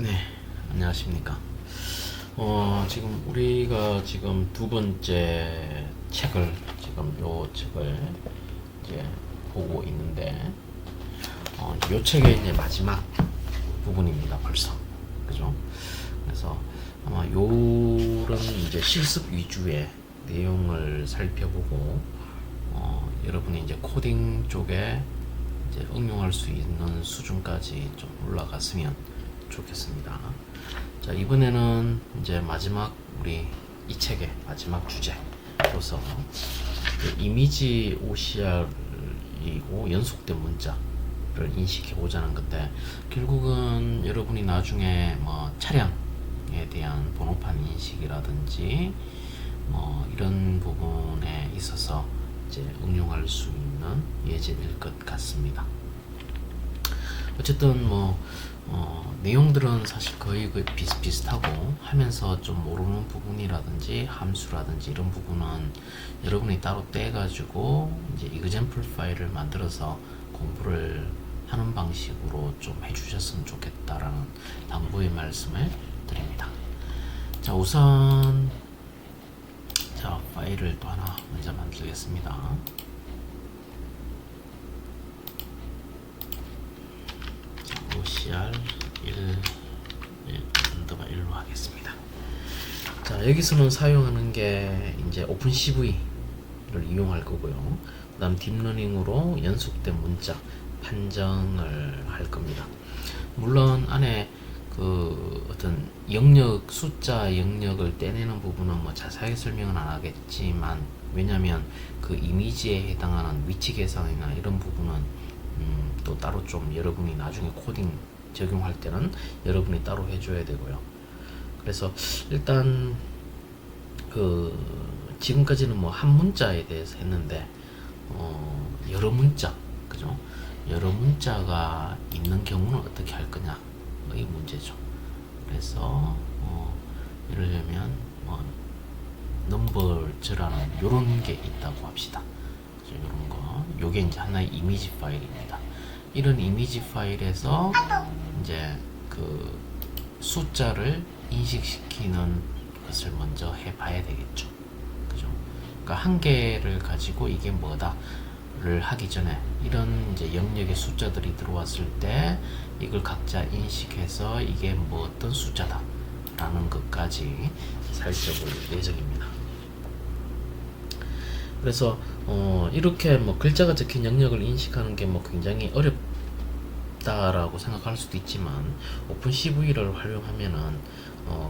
네, 안녕하십니까. 지금 우리가 지금 두 번째 책을 지금 요 책을 이제 보고 있는데, 요 책의 이제 마지막 부분입니다. 벌써, 그죠? 그래서 아마 요런 이제 실습 위주의 내용을 살펴보고, 여러분이 이제 코딩 쪽에 이제 응용할 수 있는 수준까지 좀 올라갔으면 좋겠습니다. 자, 이번에는 이제 마지막 우리 이 책의 마지막 주제로서 그 이미지 OCR이고 연속된 문자를 인식해 보자는 건데, 결국은 여러분이 나중에 뭐 차량에 대한 번호판 인식이라든지 뭐 이런 부분에 있어서 이제 응용할 수 있는 예제일 것 같습니다. 어쨌든 뭐 내용들은 사실 거의 비슷비슷하고, 하면서 좀 모르는 부분이라든지 함수라든지 이런 부분은 여러분이 따로 떼가지고 이제 example 파일을 만들어서 공부를 하는 방식으로 좀 해주셨으면 좋겠다라는 당부의 말씀을 드립니다. 자, 우선 파일을 또 하나 먼저 만들겠습니다. OCR 1.1로 하겠습니다. 자, 여기서는 사용하는 게 이제 오픈CV를 이용할 거고요. 그 다음 딥러닝으로 연속된 문자 판정을 할 겁니다. 물론 안에 그 어떤 영역, 숫자 영역을 떼내는 부분은 뭐 자세하게 설명은 안 하겠지만, 왜냐면 그 이미지에 해당하는 위치 계산이나 이런 부분은 또 따로 좀 여러분이 나중에 코딩 적용할 때는 여러분이 따로 해줘야 되고요. 그래서 일단 그 지금까지는 뭐 한 문자에 대해서 했는데, 여러 문자, 그죠? 여러 문자가 있는 경우는 어떻게 할 거냐, 이 문제죠. 그래서 예를 들면 뭐 넘버즈라는 요런 게 있다고 합시다. 요런 거, 요게 이제 하나의 이미지 파일입니다. 이런 이미지 파일에서 이제 그 숫자를 인식시키는 것을 먼저 해봐야 되겠죠. 그죠? 그러니까 한 개를 가지고 이게 뭐다를 하기 전에 이런 이제 영역의 숫자들이 들어왔을 때 이걸 각자 인식해서 이게 뭐 어떤 숫자다 라는 것까지 살펴볼 예정입니다. 그래서 이렇게 뭐 글자가 적힌 영역을 인식하는 게 뭐 굉장히 어렵다라고 생각할 수도 있지만, 오픈CV를 활용하면은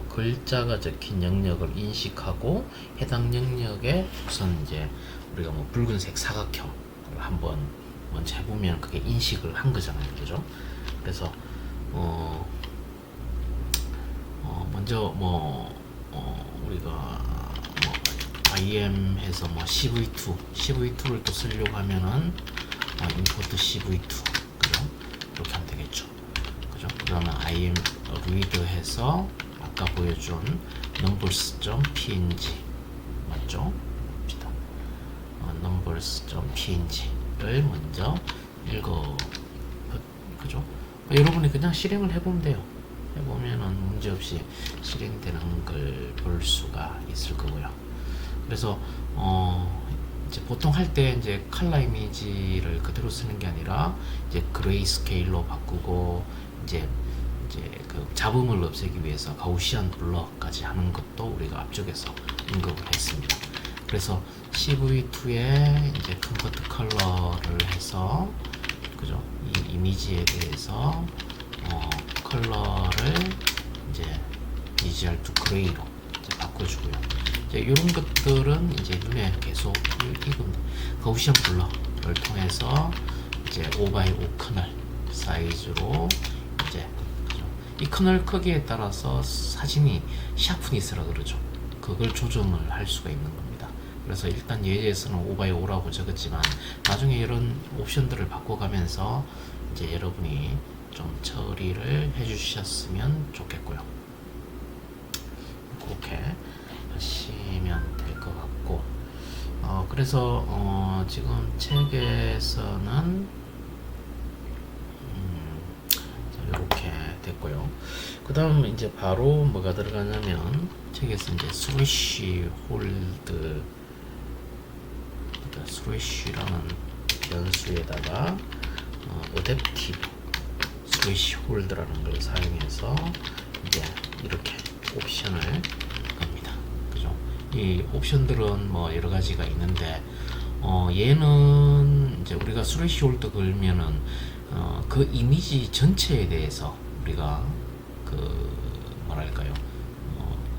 글자가 적힌 영역을 인식하고 해당 영역에 우선 이제 우리가 뭐 붉은색 사각형을 한번 먼저 해보면 그게 인식을 한 거잖아요, 그죠? 그래서 먼저 우리가 IM 해서 뭐 CV2를 또 쓰려고 하면은 import CV2, 그죠? 이렇게 하면 되겠죠, 그죠? 그러면 IM read 해서 아까 보여준 numbers.png 맞죠? 봅시다. numbers.png를 먼저 읽어, 그죠? 여러분이 그냥 실행을 해보면 돼요. 해보면은 문제없이 실행되는 걸 볼 수가 있을 거고요. 그래서 이제 보통 할 때 이제 컬러 이미지를 그대로 쓰는 게 아니라 이제 그레이 스케일로 바꾸고, 이제 그 잡음을 없애기 위해서 가우시안 블러까지 하는 것도 우리가 앞쪽에서 언급을 했습니다. 그래서 CV2에 이제 컨버트 컬러를 해서, 그죠? 이 이미지에 대해서 컬러를 이제 EGR2 그레이로 이제 바꿔주고요. 이제 이런 것들은 이제 눈에 계속 익은 가우시안 블러를 통해서 이제 5x5 커널 사이즈로 이제, 그죠? 이 커널 크기에 따라서 사진이 샤프니스라 그러죠. 그걸 조정을 할 수가 있는 겁니다. 그래서 일단 예제에서는 5x5라고 적었지만, 나중에 이런 옵션들을 바꿔가면서 이제 여러분이 좀 처리를 해주셨으면 좋겠고요. 그렇게 하시면 될 것 같고, 그래서 지금 책에서는 이렇게 됐고요. 그 다음 이제 바로 뭐가 들어가냐면 책에서 이제 스레시 홀드, 그러니까 스레시라는 변수에다가 어댑티브 스레시 홀드라는 걸 사용해서 이제 이렇게 옵션을 겁니다. 그죠? 이 옵션들은 뭐 여러 가지가 있는데 얘는 이제 우리가 스레시 홀드 걸면은 그 이미지 전체에 대해서 우리가 그 뭐랄까요,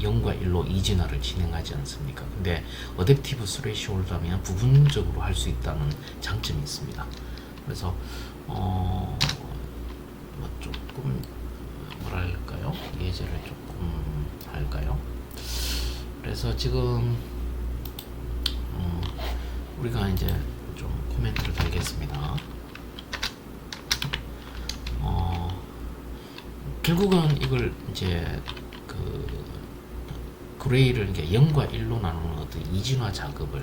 0과 1로 이진화를 진행하지 않습니까? 근데 어댑티브 스레시홀드 하면 부분적으로 할 수 있다는 장점이 있습니다. 그래서 뭐 조금 뭐랄까요, 예제를 조금 할까요? 그래서 지금 우리가 이제 좀 코멘트를 달겠습니다. 결국은 이걸 이제 그레이를 이제 0과 1로 나누는 어떤 이진화 작업을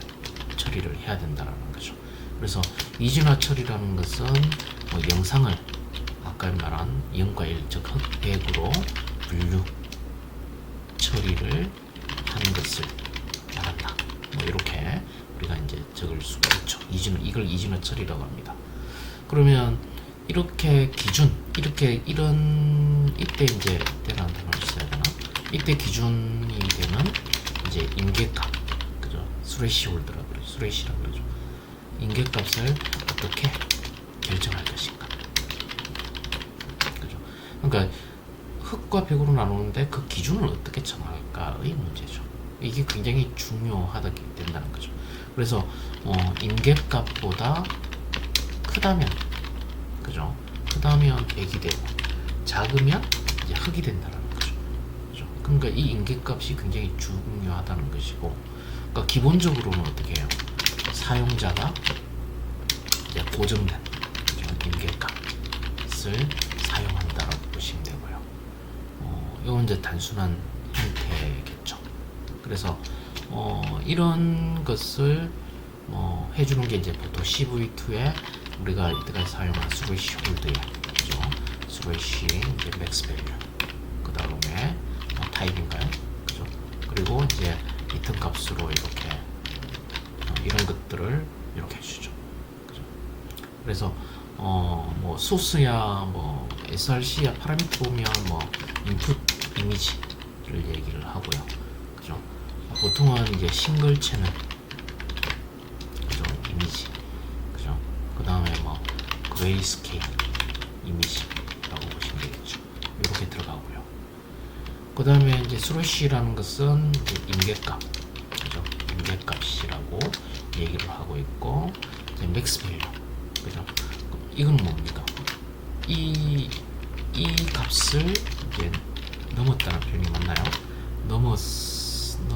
처리를 해야 된다라는 거죠. 그래서 이진화 처리라는 것은 뭐 영상을 아까 말한 0과 1, 즉 흑백으로 분류 처리를 하는 것을 말한다. 뭐 이렇게 우리가 이제 적을 수가 있죠. 이걸 이진화 처리라고 합니다. 그러면 이렇게 기준, 이런 이때 이제 때라는 단어를 써야 되나? 이때 기준이 되는 이제 임계값, 그죠? 스레시홀드라고 그러죠. 스레시라고 그러죠. 임계값을 어떻게 결정할 것인가? 그죠? 그러니까 흑과 백으로 나누는데 그 기준을 어떻게 정할까의 문제죠. 이게 굉장히 중요하다게 된다는 거죠. 그래서 임계값보다 크다면, 그죠? 크다면 백이 되고 작으면 이제 흑이 된다는 거죠. 그죠? 그러니까 이 임계값이 굉장히 중요하다는 것이고, 그러니까 기본적으로는 어떻게 해요? 사용자가 이제 고정된 임계값을 사용한다라고 보시면 되고요. 이건 이제 단순한 형태겠죠. 그래서 이런 것을 해주는 게 이제 보통 CV2에 우리가 이때까지 사용한 스레시 홀드에, 그죠? 스레시 이제 맥스 밸류, 그 다음에 타입인가요? 그죠? 그리고 이제 리턴 값으로 이렇게 이런 것들을 이렇게 해주죠. 그죠? 그래서 뭐 소스야 뭐 src야 파라미터 보면 뭐 인풋 이미지를 얘기를 하고요. 그죠? 보통은 이제 싱글 채널, 그죠? 이미지, 그죠? 그 다음에 뭐 그레이 스케일 이미지라고 보시면 되겠죠. 이렇게 들어가고요. 그 다음에 이제 스레시라는 것은 이제 임계값, 그죠? 임계값이라고 얘기를 하고 있고, 이제 맥스 밸류, 그죠? 이건 뭡니까? 이 값을 이제 넘었다는 표현이 맞나요? 넘었을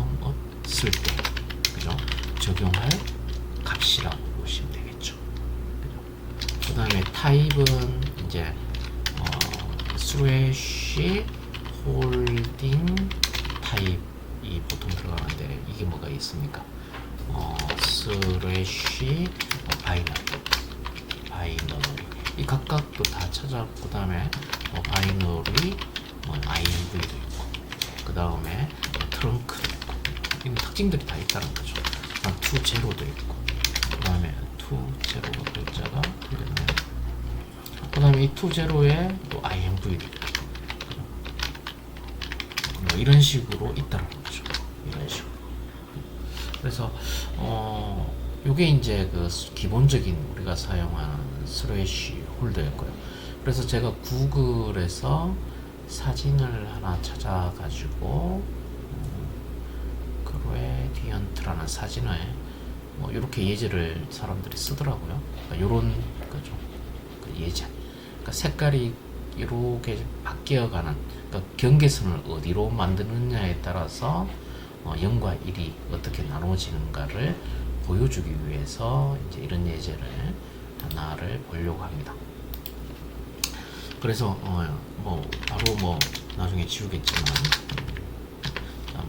때, 그죠? 적용할 값이라고 보시면 되겠죠. 그 다음에 타입은 이제 스레시 홀딩 타입이 보통 들어가는데, 이게 뭐가 있습니까? 스레시 바이너리 이 각각도 다 찾아보고, 그 다음에 바이너리 INV도 있고, 그 다음에 트렁크도 있고, 이런 특징들이 다 있다는 거죠. 투 제로도 있고, 그 다음에 투 제로가 글자가 틀렸네요. 그 다음에 이 투 제로에 또 INV도 있고, 뭐 이런 식으로 있다는 거죠. 이런 식으로. 그래서 요게 이제 그 기본적인 우리가 사용하는 스레시 홀더였고요. 그래서 제가 구글에서 사진을 하나 찾아가지고 그레디언트라는 사진에 뭐 이렇게 예제를 사람들이 쓰더라고요. 그러니까 요런 거죠. 그 예제. 그러니까 색깔이 이렇게 바뀌어가는, 그러니까 경계선을 어디로 만드느냐에 따라서 0과 1이 어떻게 나눠지는가를 보여주기 위해서 이제 이런 예제를 하나를 보려고 합니다. 그래서 뭐 바로 뭐 나중에 지우겠지만,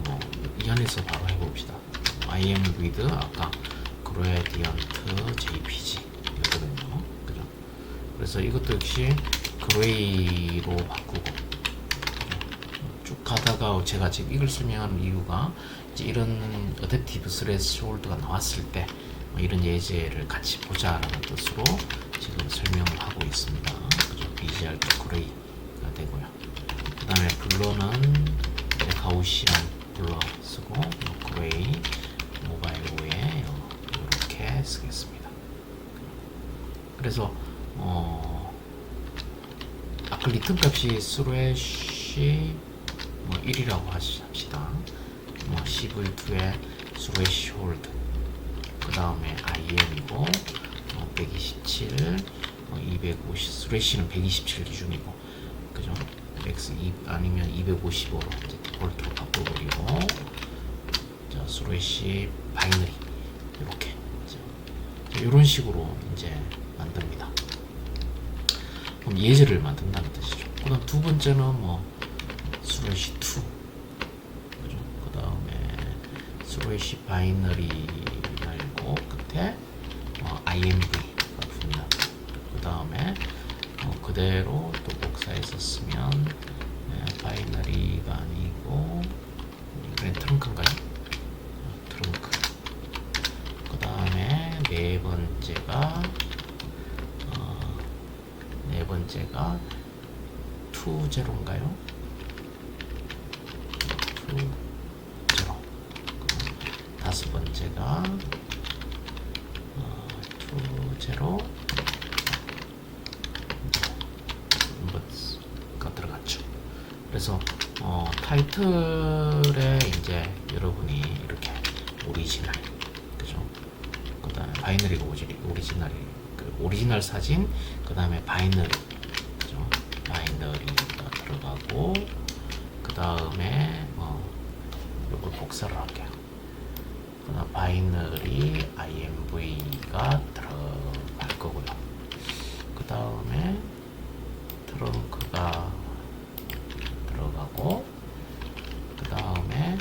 뭐 이 안에서 바로 해봅시다. I am with 아까 gradient jpg 이거거든요. 그죠? 그래서 이것도 역시 그레이로 바꾸고, 가다가 제가 지금 이걸 설명하는 이유가 이제 이런 어댑티브 스레시홀드가 나왔을 때 이런 예제를 같이 보자라는 뜻으로 지금 설명을 하고 있습니다. 그죠? BGR 그레이가 되고요. 그 다음에 블러는 가우시안 블러 쓰고 그레이 모바일 오에 이렇게 쓰겠습니다. 그래서 아까 리튼 값이 스레시 1이라고 합시다. CV2에 스레시 홀드 그 다음에 IM이고 127 250 스레시는 127 기준이고 그죠? X 아니면 255로 이제 디폴트로 바꿔버리고 자 스레시 바이너리 이렇게 이런 식으로 이제 만듭니다. 그럼 예제를 만든다는 뜻이죠. 그 다음 두 번째는 스레시 2 그죠? 그 다음에 스레시 바이너리 말고 끝에 IMV가 붙는다. 그 다음에 그대로 또 복사해서 쓰면 바이너리가 아니고 그냥 트렁크인가요? 트렁크. 그 다음에 네 번째가 2제로인가요? 2제로. 다섯 번째가 2제로 넘버가 들어갔죠. 그래서 타이틀에 이제 여러분이 이렇게 오리지널 그죠? 그 다음에 바이너리가 오리지널이 오리지널 사진 그 다음에 바이너리 그죠? 바이너리가 들어가고 그 다음에 이걸 복사를 할게요. 그 다음 바이너리 IMV가 들어갈 거고요. 그 다음에 트렁크가 들어가고 그 다음에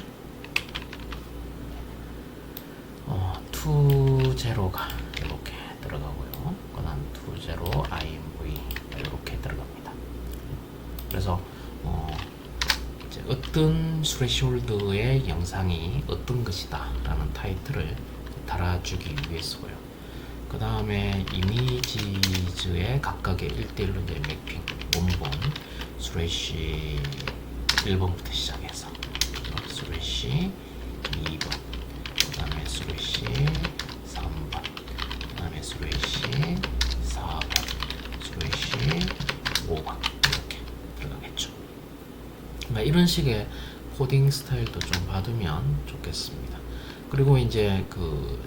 2제로가 이렇게 들어가고요. 그 다음 2제로 IMV 이렇게 들어갑니다. 그래서 이제 어떤 스레시홀드의 영상이 어떤 것이다 라는 타이틀을 달아주기 위해서고요. 그 다음에 이미지즈의 각각의 1대1로 이제 매핑 원본 스레시 1번부터 시작해서 스레시 2번 그 다음에 스레시 3번 그 다음에 스레시 4번 스레시 5번 이렇게 들어가겠죠. 이런 식의 코딩 스타일도 좀 받으면 좋겠습니다. 그리고 이제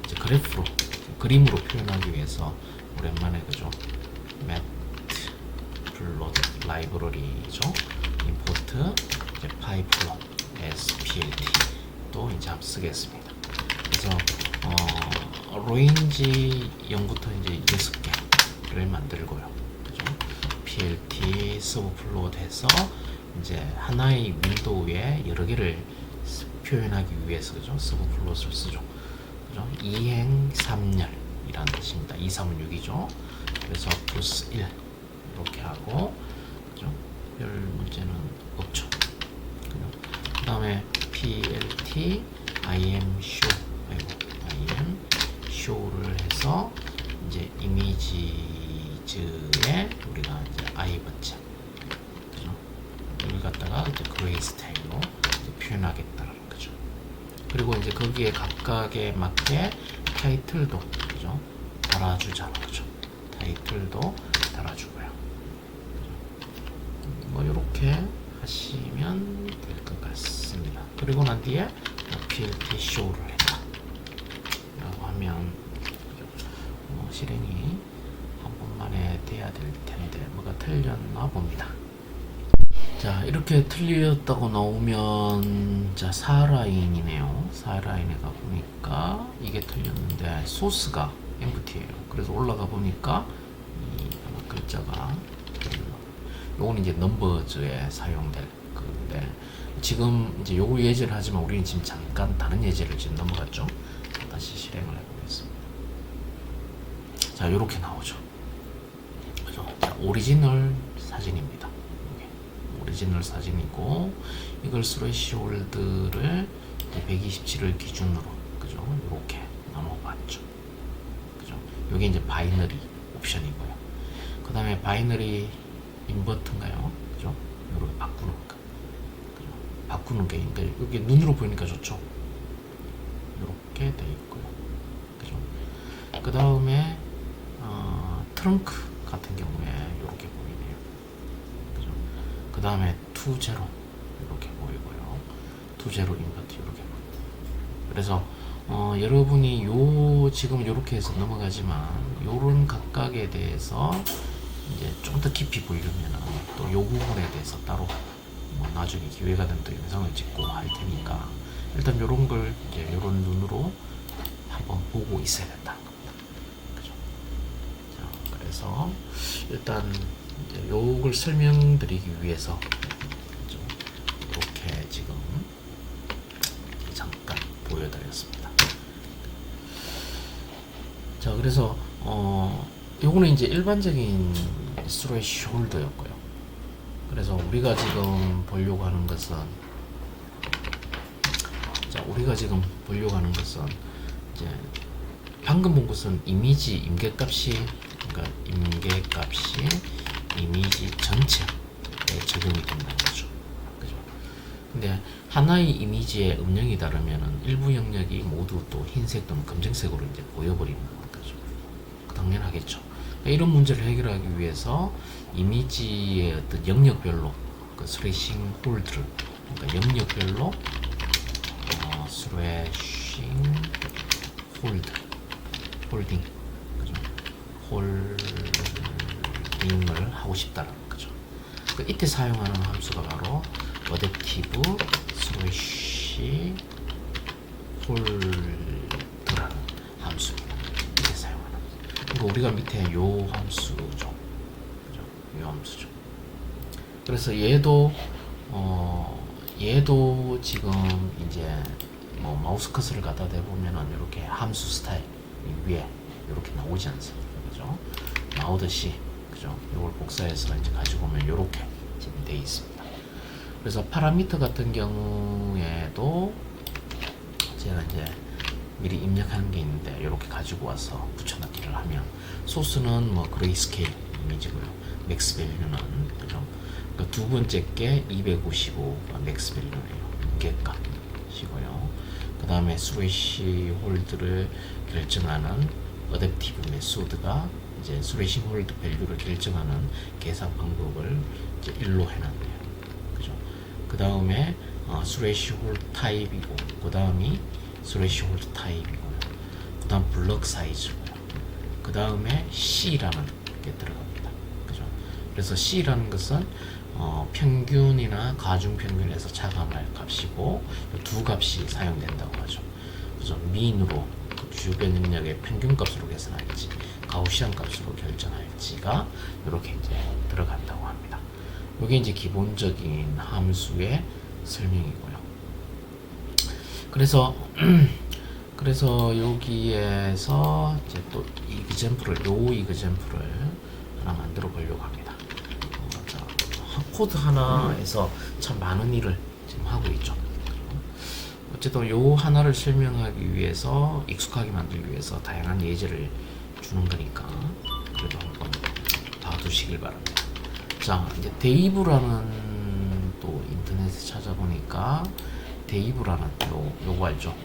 이제 그래프로 그림으로 표현하기 위해서 오랜만에 그죠? 매트플롯 라이브러리죠. 임포트 이제 파이플롯 SPLT 또 이제 한번 쓰겠습니다. 그래서 레인지 0부터 이제 6개를 만들고요. 그죠? PLT 서브플롯 해서 이제 하나의 윈도우에 여러 개를 표현하기 위해서 그죠? 서브플롯을 쓰죠. 그죠? 2행 3열이라는 뜻입니다. 2, 3은 6이죠. 그래서 플러스 1 이렇게 하고 그죠? 별 문제는 없죠. 그 다음에 PLT IM show를 해서 이제 이미지즈에 우리가 이제 아이버체 그죠? 여기 갖다가 이제 그레이 스타일로 이제 표현하겠다는 거죠. 그리고 이제 거기에 각각에 맞게 타이틀도 그죠? 달아주자는 거죠. 타이틀도 달아주고요. 이렇게 하시면 될 것 같습니다. 그리고 난 뒤에 PLT show를 했다 라고 하면 실행이 한 번만에 돼야 될 텐데 뭐가 틀렸나 봅니다. 자, 이렇게 틀렸다고 나오면 자 4라인이네요. 4라인에 가 보니까 이게 틀렸는데 소스가 empty예요. 그래서 올라가 보니까 이 글자가 요건 이제 넘버즈에 사용될 건데 지금 이제 요거 예제를 하지만 우리는 지금 잠깐 다른 예제를 지금 넘어갔죠. 다시 실행을 해보겠습니다. 자, 요렇게 나오죠. 그죠? 자, 오리지널 사진입니다. 오리지널 사진이고, 이걸 스레시 홀드를 127을 기준으로, 그죠? 이렇게 나눠봤죠. 그죠? 이게 이제 바이너리 옵션이고요. 그 다음에 바이너리 인버트인가요? 그죠? 이렇게 바꾸는 거. 그죠? 바꾸는 게, 그러니까 이게 눈으로 보이니까 좋죠. 이렇게 돼 있고요. 그죠? 그 다음에 트렁크 같은 경우에 이렇게 보이네요. 그죠? 그 다음에 2.0 이렇게 보이고요. 2.0 인버트 이렇게 보입니다. 그래서 여러분이 지금 이렇게 해서 넘어가지만 요런 각각에 대해서 이제 좀 더 깊이 보려면 또 요 부분에 대해서 따로 나중에 기회가 되면 또 영상을 찍고 할 테니까 일단 요런 걸 이제 요런 눈으로 한번 보고 있어야 된다는 겁니다. 그죠? 자, 그래서 일단 이제 요걸 설명드리기 위해서 이렇게 지금 잠깐 보여드렸습니다. 자, 그래서 요거는 이제 일반적인 스레시 홀더였고요. 그래서 우리가 지금 보려고 하는 것은 이제 방금 본 것은 임계값이 그러니까 임계값이 이미지 전체에 적용이 된다는 거죠. 그죠? 근데 하나의 이미지의 음영이 다르면은 일부 영역이 모두 또 흰색 또는 검정색으로 이제 보여버리는 거죠. 당연하겠죠. 그러니까 이런 문제를 해결하기 위해서 이미지의 어떤 영역별로 그 스레싱 홀드를, 그러니까 영역별로 스레싱 홀딩, 그죠? 홀딩을 하고 싶다는 거죠. 그 이때 사용하는 함수가 바로 어댑티브 스레시 홀드라는 함수입니다. 이때 사용하는. 그리고 우리가 밑에 요 함수죠. 그죠? 요 함수죠. 그래서 얘도 지금 이제 마우스 커서를 갖다 대보면은 이렇게 함수 스타일 위에 이렇게 나오지 않습니까? 그죠? 나오듯이, 그죠? 이걸 복사해서 이제 가지고 오면 이렇게 지금 되어 있습니다. 그래서 파라미터 같은 경우에도 제가 이제 미리 입력하는 게 있는데 이렇게 가지고 와서 붙여넣기를 하면 소스는 그레이스케일 이미지고요. 맥스 밸류는, 그죠? 그 두 번째 게 255가 맥스 밸류네요. 무게값이고요. 그 다음에 스레시 홀드를 결정하는 어댑티브 메소드가 이제 스레시 홀드 밸류를 결정하는 계산 방법을 이제 1로 해놨네요. 그죠? 그 다음에 스레시 홀드 타입이고, 그 다음이 스레시 홀드 타입이고요. 그 다음 블럭 사이즈고요. 그 다음에 C라는 게 들어갑니다. 그죠? 그래서 C라는 것은 평균이나 가중평균에서 차감할 값이고, 두 값이 사용된다고 하죠. 그래서 민으로 주변 능력의 평균값으로 계산할지 가우시안 값으로 결정할지가 이렇게 이제 들어간다고 합니다. 이게 이제 기본적인 함수의 설명이고요. 그래서 여기에서 이제 또 이그젠플을 하나 만들어 보려고 합니다. 코드 하나에서 참 많은 일을 지금 하고 있죠. 어쨌든 요 하나를 설명하기 위해서, 익숙하게 만들기 위해서 다양한 예제를 주는 거니까 그래도 한번 봐두시길 바랍니다. 자, 이제 데이브라는, 또 인터넷에 찾아보니까 데이브라는 요거 알죠?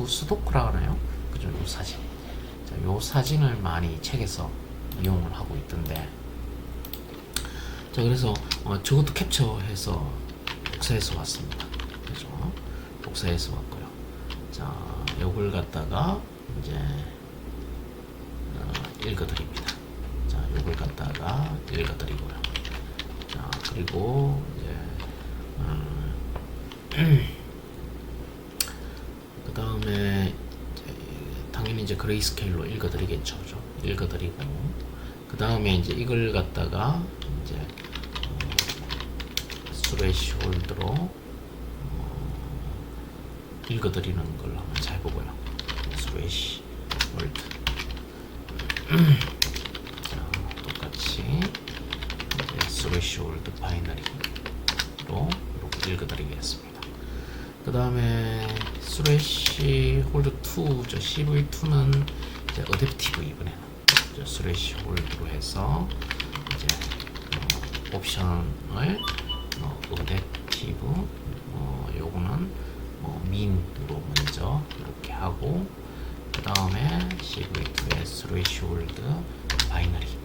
스토크라 하나요? 그죠? 요 사진. 자, 요 사진을 많이 책에서 이용을 하고 있던데, 자, 그래서 저것도 캡처해서 복사해서 왔습니다. 그죠? 복사해서 왔고요. 자, 요걸 갖다가 이제 읽어드립니다. 자, 요걸 갖다가 읽어드리고요. 자, 그리고 이제 그 다음에 당연히 이제 그레이스케일로 읽어드리겠죠. 그죠? 읽어드리고, 그 다음에 이제 이걸 갖다가 이제 스레시 홀드로 읽어드리는 걸 한번 잘 보고요. 스레시 홀드. 자, 똑같이 이제 threshold binary로 이렇게 읽어드리겠습니다. 그 다음에 threshold 2, 저 CV2는 이제 adaptive 이번에는 threshold로 해서 이제 옵션을 adaptive 요거는 mean으로 먼저 이렇게 하고 그 다음에 CV2의 threshold binary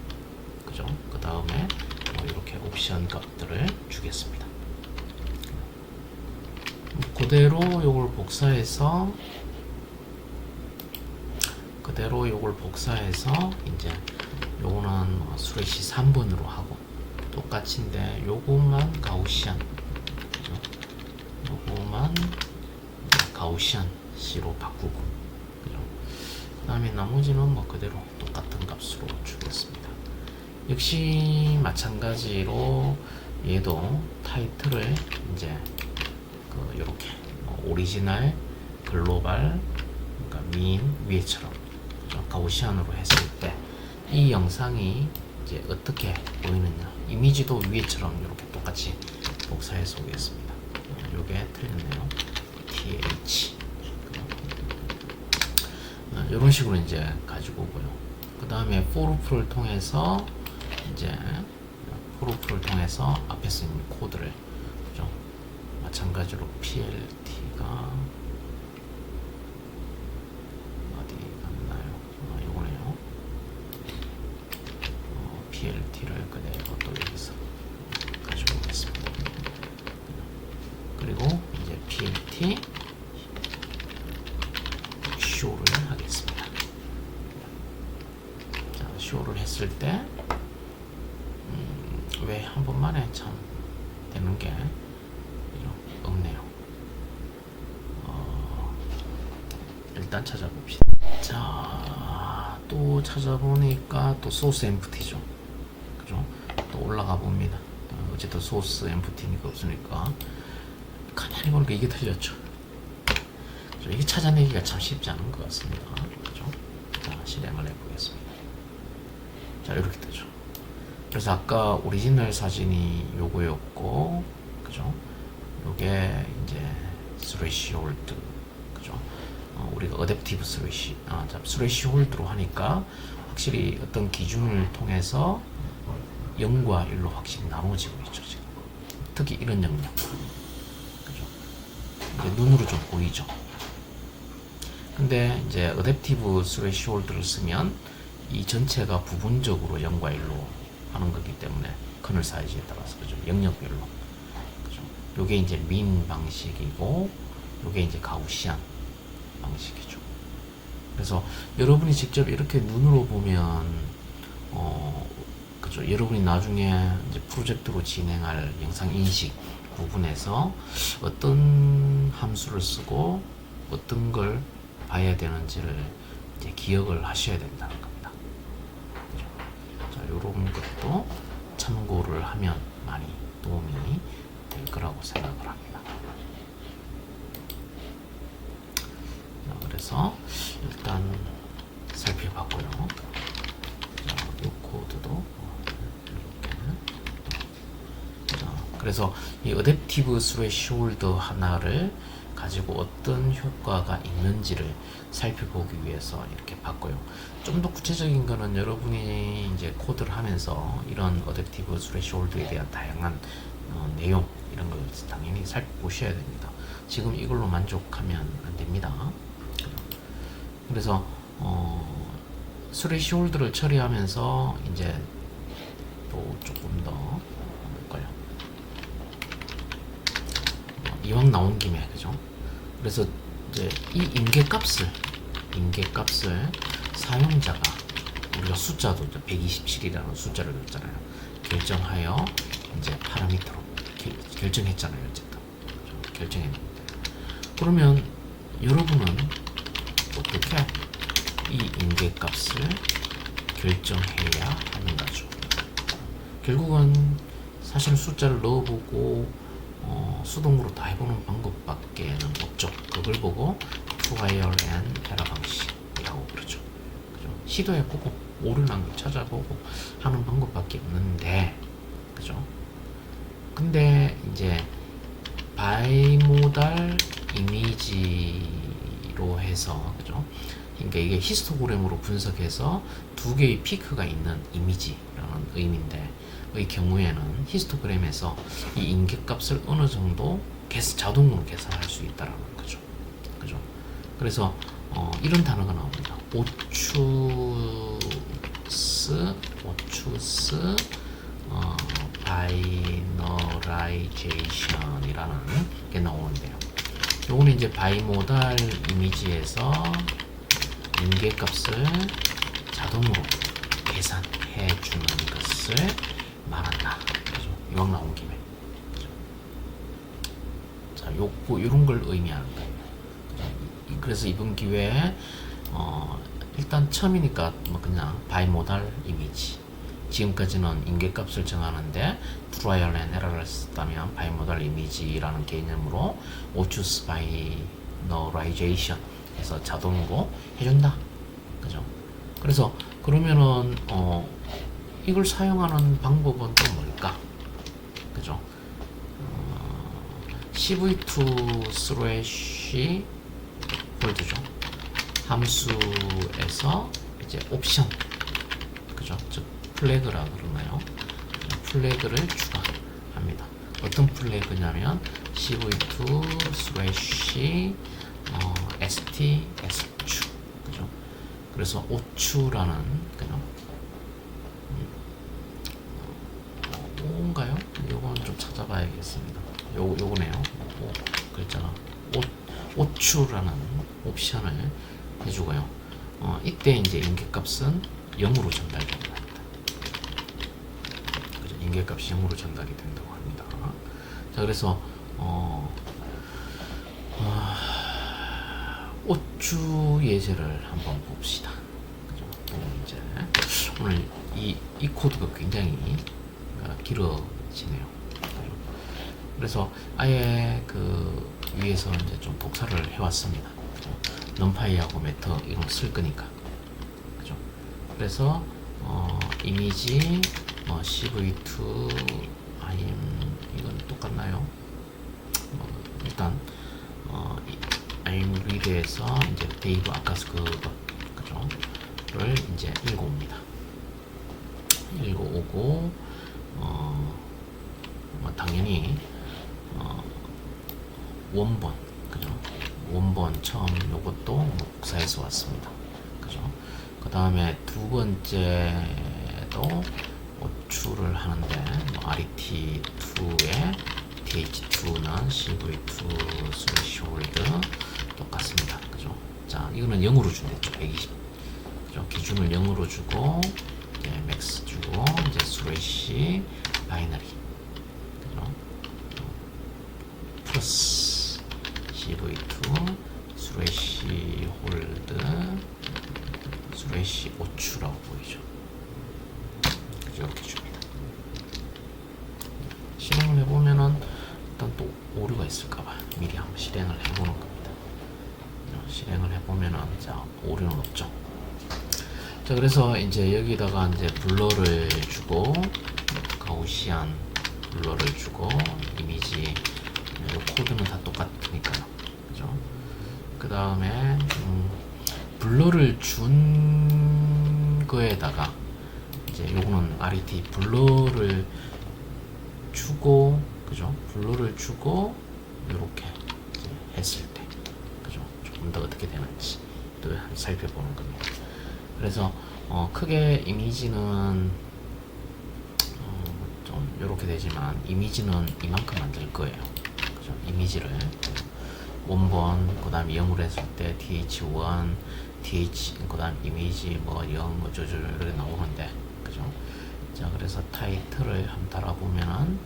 그죠? 그 다음에 이렇게 옵션 값들을 주겠습니다. 그대로 요걸 복사해서 이제 요거는 스레시 3번으로 하고 똑같인데 요것만 가우시안 그죠? 요것만 가우시안 C로 바꾸고 그죠? 그 다음에 나머지는 뭐 그대로 똑같은 값으로 주겠습니다. 역시 마찬가지로 얘도 타이틀을 이제 요렇게 오리지널 글로벌 그러니까 민 위에처럼 가우시안으로 했을 때 이 영상이 이제 어떻게 보이느냐 이미지도 위에처럼 이렇게 똑같이 복사해서 오겠습니다. 요게 틀렸네요. th 이런 식으로 이제 가지고 오고요. 그 다음에 forloop를 통해서 이제 forloop를 통해서 앞에서 있는 코드를 그죠? 마찬가지로 plt가 어디 갔나요? 요거네요. plt를 그대로 또 여기서 가지고 오겠습니다. 그리고 이제 plt show를 하겠습니다. 자, show를 했을 때 왜 한 번만에 참 되는 게 없네요. 일단 찾아봅시다. 자, 또 찾아보니까 또 소스 엠프티죠. 그죠? 또 올라가 봅니다. 어쨌든 소스 엠프티니까 없으니까 가만히 보니까 이게 틀렸죠. 이게 찾아내기가 참 쉽지 않은 것 같습니다. 그죠? 자, 실행을 해보겠습니다. 자, 이렇게 되죠. 그래서 아까 오리지널 사진이 요거였고, 그죠? 요게 이제 threshold, 그죠? 우리가 adaptive threshold로 하니까 확실히 어떤 기준을 통해서 0과 1로 확실히 나눠지고 있죠, 지금. 특히 이런 영역. 그죠? 이제 눈으로 좀 보이죠? 근데 이제 adaptive threshold를 쓰면 이 전체가 부분적으로 0과 1로 하는 거기 때문에 커널 사이즈에 따라서 그죠? 영역별로 그죠? 요게 이제 민 방식이고 요게 이제 가우시안 방식이죠. 그래서 여러분이 직접 이렇게 눈으로 보면 그죠? 여러분이 나중에 이제 프로젝트로 진행할 영상 인식 부분에서 어떤 함수를 쓰고 어떤 걸 봐야 되는지를 이제 기억을 하셔야 된다는 겁니다. 자, 요런 것도 참고를 하면 많이 도움이 될 거라고 생각을 합니다. 자, 그래서 일단 살펴봤고요. 자, 요 코드도 이렇게. 자, 그래서 이 어댑티브 스레시홀드 하나를 가지고 어떤 효과가 있는지를 살펴보기 위해서 이렇게 봤고요. 좀 더 구체적인 거는 여러분이 이제 코드를 하면서 이런 어댑티브 스레시홀드에 대한 다양한 내용 이런 걸 당연히 살펴보셔야 됩니다. 지금 이걸로 만족하면 안 됩니다. 그래서 스레시홀드를 처리하면서 이제 또 조금 더 볼까요? 이왕 나온 김에 그죠? 그래서 이제 이 임계값을 사용자가 우리가 숫자도 127이라는 숫자를 줬잖아요. 결정하여 이제 파라미터로 결정했잖아요. 어쨌든 결정했는데 그러면 여러분은 어떻게 이 임계값을 결정해야 하는가죠? 결국은 사실 숫자를 넣어보고 수동으로 다 해보는 방법밖에는 없죠. 그걸 보고 트라이얼 앤 에러 방식이라고 그러죠. 그죠? 시도해보고 옳은 걸 찾아보고 하는 방법밖에 없는데 그죠? 근데 이제 바이모달 이미지로 해서, 그죠? 그러니까 이게 히스토그램으로 분석해서 두 개의 피크가 있는 이미지라는 의미인데, 의 경우에는 히스토그램에서 이 인계값을 어느 정도 자동으로 계산할 수 있다라는 거죠. 그죠? 그래서 이런 단어가 나옵니다. 오추스 바이너라이제이션이라는 게 나오는데요. 요거는 이제 바이모달 이미지에서 인계값을 자동으로 계산해 주는 것을 말한다. 그죠? 이왕 나온 김에. 그죠? 자, 요런 걸 의미하는 거예요. 그죠? 그래서 이번 기회에 일단 처음이니까 뭐 그냥 바이모달 이미지. 지금까지는 인계값을 정하는데 트라이얼 앤 에러를 썼다면 바이모달 이미지라는 개념으로 오추스 바이너라이제이션 해서 자동으로 해준다. 그죠? 그래서 그러면은 이걸 사용하는 방법은 또 뭘까? 그죠? cv2 슬래시 홀드죠. 함수에서 이제 옵션, 그죠? 즉 플래그라 그러나요? 플래그를 추가합니다. 어떤 플래그냐면 cv2 슬래시 st s추, 그죠? 그래서 오추라는 그냥 오인가요? 요거는 좀 찾아봐야겠습니다. 요거네요. 글자가 오추라는 옵션을 해주고요. 이때 이제 인계값은 0으로 전달됩니다. 그죠? 인계값이 0으로 전달이 된다고 합니다. 자, 그래서 오추 예제를 한번 봅시다. 그죠? 이제 오늘 이 코드가 굉장히 길어지네요. 그래서 아예 그 위에서 이제 좀 복사를 해왔습니다. 그죠? 넘파이하고 메터 이런 거 쓸 거니까. 그죠? 그래서 이미지 cv2 이건 똑같나요? 일단 I'm read에서 이제 데이브 아까 그거, 그죠? 를 이제 읽어옵니다. 읽어오고 당연히 원본, 그죠? 원본 처음 요것도 복사해서 왔습니다. 그죠? 그 다음에 두 번째도 오추를 하는데 RET2에 TH2는 CV2 스레시홀드 똑같습니다. 그죠? 자, 이거는 0으로 준댔죠. 120. 그죠? 기준을 0으로 주고 이제 맥스 주고 이제 스레시 바이너리. 그죠? 플러스 CV2 스레시 홀드 스레시 오추라고 보이죠. 그죠? 이렇게 줍니다. 실행을 해보면은 일단 또 오류가 있을까봐 미리 한번 실행을 해보는 겁니다. 실행을 해보면은 자, 오류는 없죠. 자, 그래서 이제 여기다가 이제 블러를 주고 가우시안 블러를 주고 이미지 코드는 다 똑같으니까요. 그죠? 그 다음에 블러를 준 거에다가 이제 요거는 RET 블러를 주고, 그죠? 블러를 주고 이렇게 했을 때, 그죠? 조금 더 어떻게 되는지 또 살펴보는 겁니다. 그래서 크게 이미지는 좀 이렇게 되지만 이미지는 이만큼 만들 거예요. 그죠? 이미지를 원본 그다음 0으로 했을 때 th1 그다음 이미지 뭐 0 어쩌저쩌 이렇게 나오는데, 그죠? 자, 그래서 타이틀을 한번 달아보면은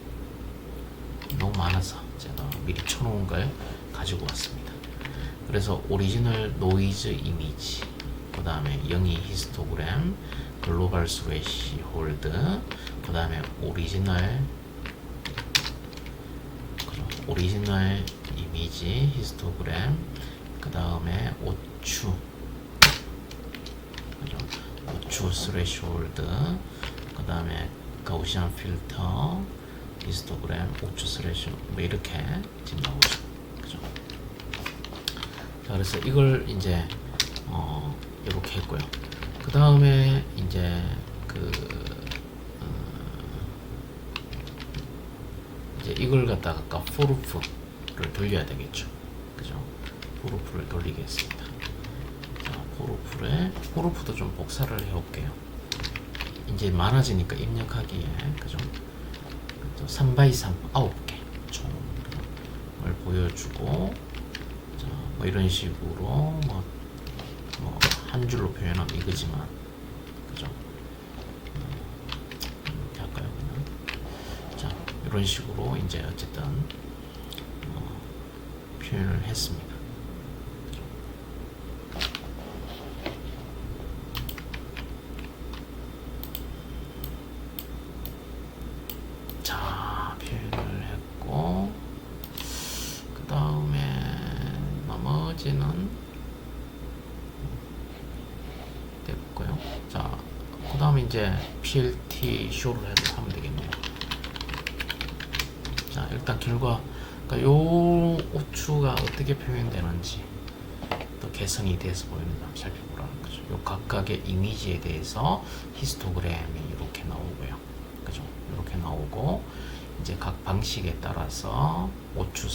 너무 많아서 제가 미리 쳐놓은 걸 가지고 왔습니다. 그래서 오리지널 노이즈 이미지, 그 다음에 영이 히스토그램, 글로벌 스레시 홀드, 그 다음에 오리지널 이미지 히스토그램, 그 다음에 오추, 그죠? 오추 스레시 홀드, 그 다음에 가우시안 필터, 히스토그램, 우측 슬래시 뭐 이렇게 지금 나오죠. 그죠? 자, 그래서 이걸 이제 이렇게 했고요. 그 다음에 이제 이제 이걸 갖다가 아까 포르프를 돌려야 되겠죠. 그죠? 포르프를 돌리겠습니다. 자, 포르프도 좀 복사를 해올게요. 이제 많아지니까 입력하기에, 그죠? 3x3 9개 총을 보여주고, 자, 뭐 이런 식으로 뭐 한 줄로 표현하면 이거지만, 그죠? 이렇게 할까요, 그냥? 자, 이런 식으로 이제 어쨌든 표현을 했습니다. 자, 표현을 했고, 그 다음에 나머지는 됐고요. 자, 그 다음에 이제 PLT 쇼를 하면 되겠네요. 자, 일단 결과, 그러니까 요 오추가 어떻게 표현되는지 또 개선이 돼서 보이는지 한번 살펴보라는 거죠. 요 각각의 이미지에 대해서 히스토그램이 이렇게 나오고요. 그죠? 이렇게 나오고, 이제 각 방식에 따라서 오추,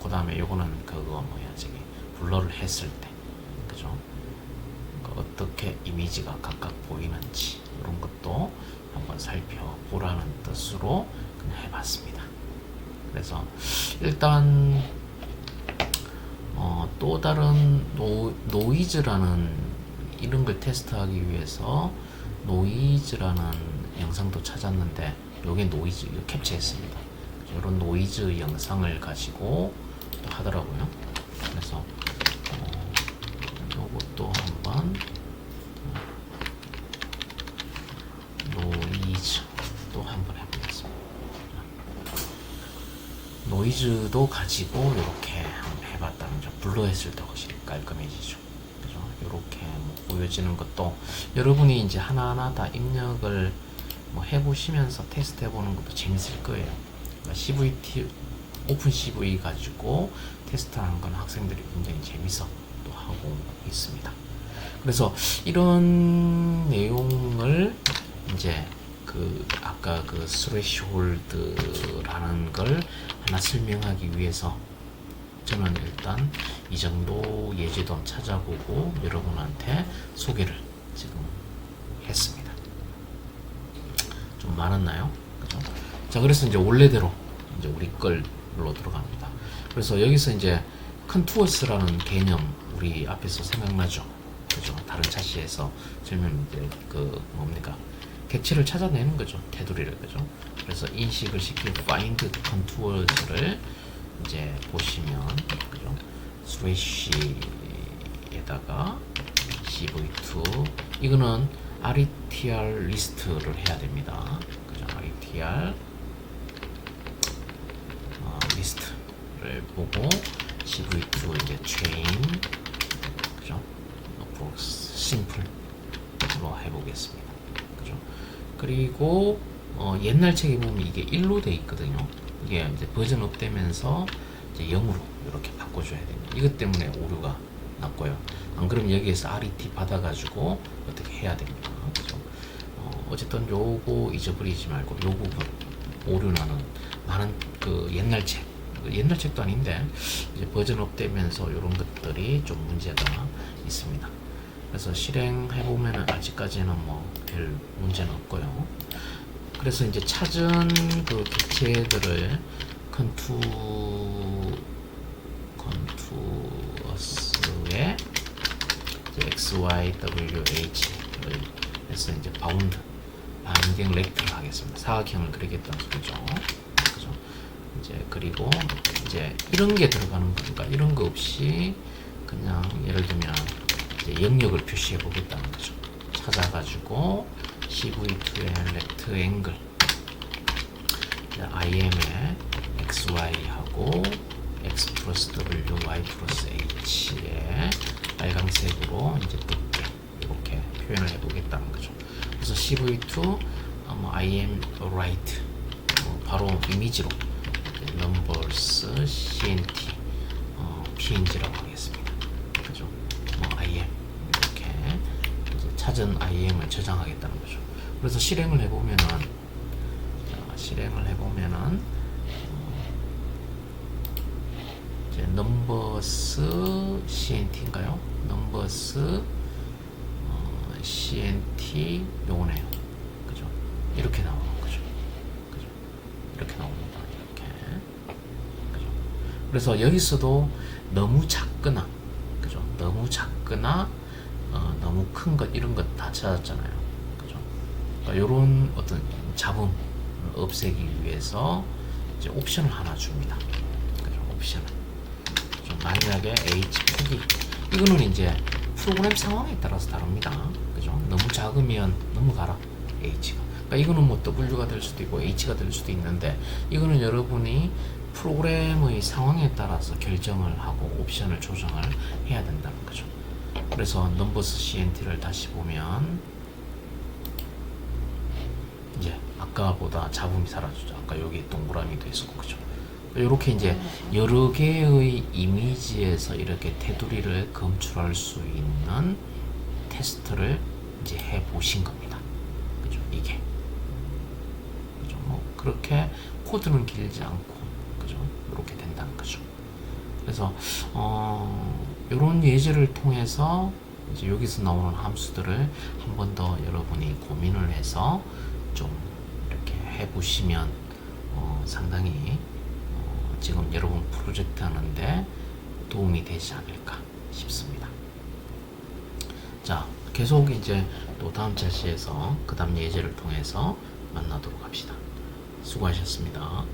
그 다음에 요거는 그거 뭐야, 저기 블러를 했을 때, 그죠? 어떻게 이미지가 각각 보이는지 이런 것도 한번 살펴보라는 뜻으로 그냥 해봤습니다. 그래서 일단 또 다른 노이즈라는 이런 걸 테스트하기 위해서 노이즈라는 영상도 찾았는데, 요게 노이즈 이거 캡처했습니다. 이런 노이즈 영상을 가지고 또 하더라고요. 그래서 요것도 한번 노이즈 또 한번 해보겠습니다. 노이즈도 가지고 이렇게 한번 해봤다면 블러 했을 때 훨씬 깔끔해지죠. 그죠? 이렇게 뭐 보여지는 것도 여러분이 이제 하나하나 다 입력을 뭐 해보시면서 테스트 해보는 것도 재밌을 거예요. 그러니까 CVT 오픈 CV 가지고 테스트하는 건 학생들이 굉장히 재밌어 또 하고 있습니다. 그래서 이런 내용을 이제 아까 스레시홀드라는 걸 하나 설명하기 위해서 저는 일단 이 정도 예제도 한번 찾아보고 여러분한테 소개를 지금 했습니다. 좀 많았나요? 그죠? 자, 그래서 이제 원래대로 이제 우리 걸로 들어갑니다. 그래서 여기서 이제 컨투어스라는 개념 우리 앞에서 생각나죠? 그죠? 다른 차시에서 설명 이제 뭡니까? 객체를 찾아내는 거죠. 테두리를, 그죠? 그래서 인식을 시키고 find contours를 이제 보시면, 그죠? 스레시에다가 cv2 이거는 RETR 리스트를 해야 됩니다. 그죠? RETR 리스트를 보고 cv2 이제 chain, 그죠? 심플로 해보겠습니다. 그죠? 그리고 옛날 책에 보면 이게 1로 돼 있거든요. 이게 이제 버전 업되면서 이제 0으로 이렇게 바꿔줘야 됩니다. 이것 때문에 오류가 났고요. 안 그러면 여기에서 RET 받아가지고 어떻게 해야 됩니다. 그죠? 어쨌든 요거 잊어버리지 말고 요 부분 오류 나는 많은 옛날 책도 아닌데 이제 버전 업되면서 이런 것들이 좀 문제가 있습니다. 그래서 실행해보면 아직까지는 뭐 별 문제는 없고요. 그래서 이제 찾은 객체들을 컨투어스에 x, y, w, h를 해서 이제 바운딩 렉트를 하겠습니다. 사각형을 그리겠다는 소리죠. 그죠? 이제 그리고 이제 이런 게 들어가는 거니까 이런 거 없이 그냥 예를 들면 이제 영역을 표시해 보겠다는 거죠. 찾아가지고 CV2의 렉트 앵글 IM의 XY하고 X 플러스 W, Y 플러스 H에 빨간색으로 이제 뜯게 이렇게 표현을 해보겠다는 거죠. 그래서 CV2 I am right. 바로 이미지로 numbers cnt png라고 하겠습니다. 그죠? I am 이렇게 이제 찾은 IM을 저장하겠다는 거죠. 그래서 실행을 해보면은 이제 numbers cnt인가요? numbers cnt 요거네요. 그죠? 이렇게 나오는 거죠. 그죠? 이렇게 나옵니다. 이렇게. 그죠? 그래서 여기서도 너무 작거나, 그죠? 너무 작거나, 너무 큰 것, 이런 것 다 찾았잖아요. 그죠? 그러니까 요런 어떤 잡음을 없애기 위해서 이제 옵션을 하나 줍니다. 그죠? 옵션을. 만약에 H 크기, 이거는 이제 프로그램 상황에 따라서 다릅니다. 그죠? 너무 작으면 넘어가라, H가. 그러니까 이거는 뭐 W가 될 수도 있고 H가 될 수도 있는데, 이거는 여러분이 프로그램의 상황에 따라서 결정을 하고 옵션을 조정을 해야 된다는 거죠. 그래서 numbers cnt를 다시 보면 이제 아까보다 잡음이 사라지죠. 아까 여기 동그라미도 있었고, 그죠? 이렇게 이제 여러 개의 이미지에서 이렇게 테두리를 검출할 수 있는 테스트를 이제 해 보신 겁니다. 그죠? 이게. 그죠? 뭐, 그렇게 코드는 길지 않고, 그죠? 이렇게 된다는 거죠. 그래서, 이런 예제를 통해서 이제 여기서 나오는 함수들을 한 번 더 여러분이 고민을 해서 좀 이렇게 해 보시면, 상당히 지금 여러분 프로젝트 하는데 도움이 되지 않을까 싶습니다. 자, 계속 이제 또 다음 차시에서 그 다음 예제를 통해서 만나도록 합시다. 수고하셨습니다.